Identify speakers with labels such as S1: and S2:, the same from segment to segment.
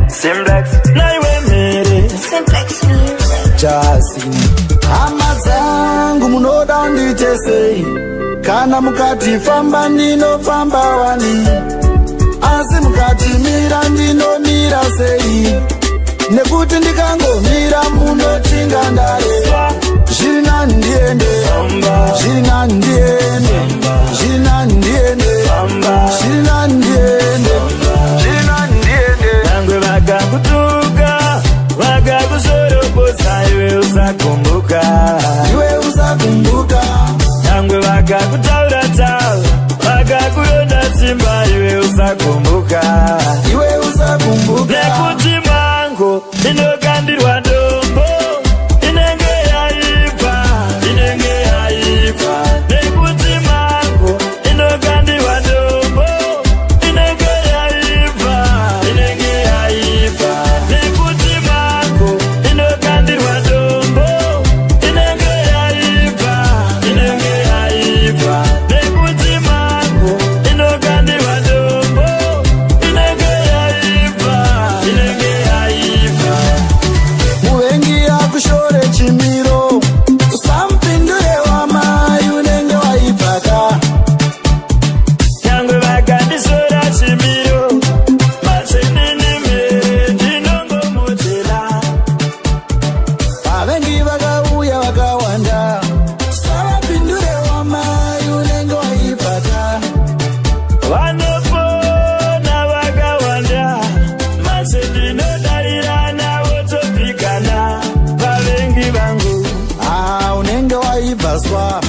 S1: Simplex, naiwe mere
S2: Simplex Music.
S3: Jasi hama dzangu munoda undite sei? Kana mukati famba ndinofamba wani, asi mukati mira ndinomira sei? Nekuti ndikangomira munochinga ndare. Zviri nani ndiende, zviri nani ndiende, zviri nani ndiende, zviri nani ndiende, zviri nani ndiende.
S1: Nangwe vakakutuka vakakushorobodza iwe usakumbuka,
S3: Iwe usakumbuka.
S1: nangwe vakakutaura taura vakakuronda simba iwe usakumbuka,
S3: Iwe usakumbuka.
S1: nekuti mango inokandirwa dombo inenge yaibva, inenge yaibva, nekuti mango inokandirwa dombo inenge yaibva, inenge yaibva, nekuti mango inokandirwa dombo inenge yaibva, inenge yaibva, nekuti mango inokandirwa dombo inenge yaibva, inenge yaibva.
S3: Muvengi akushore chimiro, usampindure wamai unenge waibvaka.
S1: Nyangwe vakandisora chimiro machenini mere ndinongomutela.
S3: Vavengi vakauya vakawanda, usavapindure wamai unenge waibvaka.
S1: Vanopona vakawanda machendinodarira navo topikana. Vavengi vangu
S3: Unenge waibvaswa,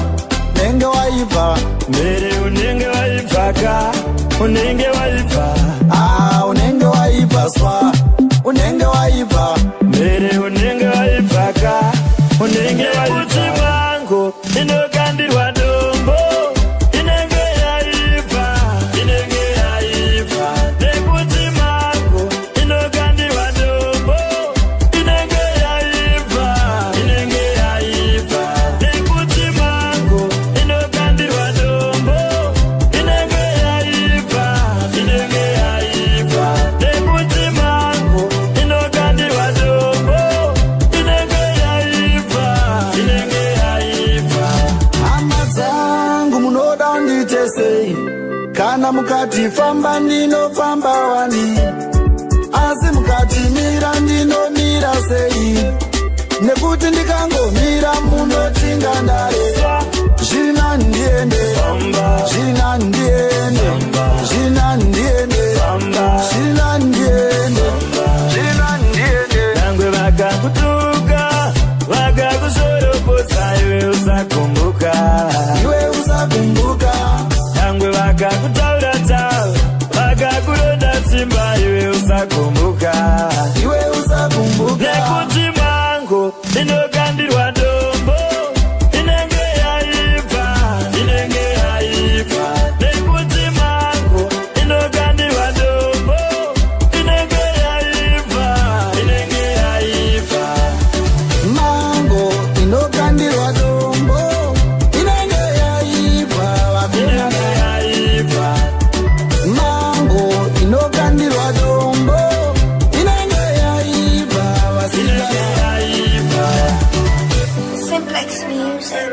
S3: unenge waibva.
S1: mere unenge waibvaka, unenge waibva,
S3: Unenge waibvaswa, unenge waibva.
S1: mere unenge waibvaka, unenge waibva. Mango inokandirwa dombo inenge yaibva, inenge yaibva, nekuti mango inokandirwa dombo inenge yaibva, inenge yaibva, nekuti mango inokandirwa dombo inenge yaibva, inenge yaibva, nekuti mango inokandirwa dombo inenge yaibva, inenge yaibva.
S3: Hama dzangu munoda undite sei? Kana mukati famba ndinofamba wani, asi mukati mira ndinomira sei? Nekuti ndikangomira munochinga ndare. Zviri nani ndiende, zviri nani ndiende, zviri nani ndiende, zviri nani ndiende, zviri nani ndiende.
S1: Nangwe vakakutuka vakakushorobodza iwe usakumbuka,
S3: Iwe usakumbuka.
S1: nangwe vakakutaura taura vakakuronda simba iwe usakumbuka,
S3: Iwe usakumbuka.
S1: nekuti mango inokandirwa dombo inenge yaibva, inenge yaibva, nekuti mango inokandirwa dombo inenge yaibva, inenge yaibva.
S3: Mango inokandirwa dombo inenge yaibva vakuna. Mango inokandirwa dombo inenge yaibva vasikana.
S2: Simplex Music.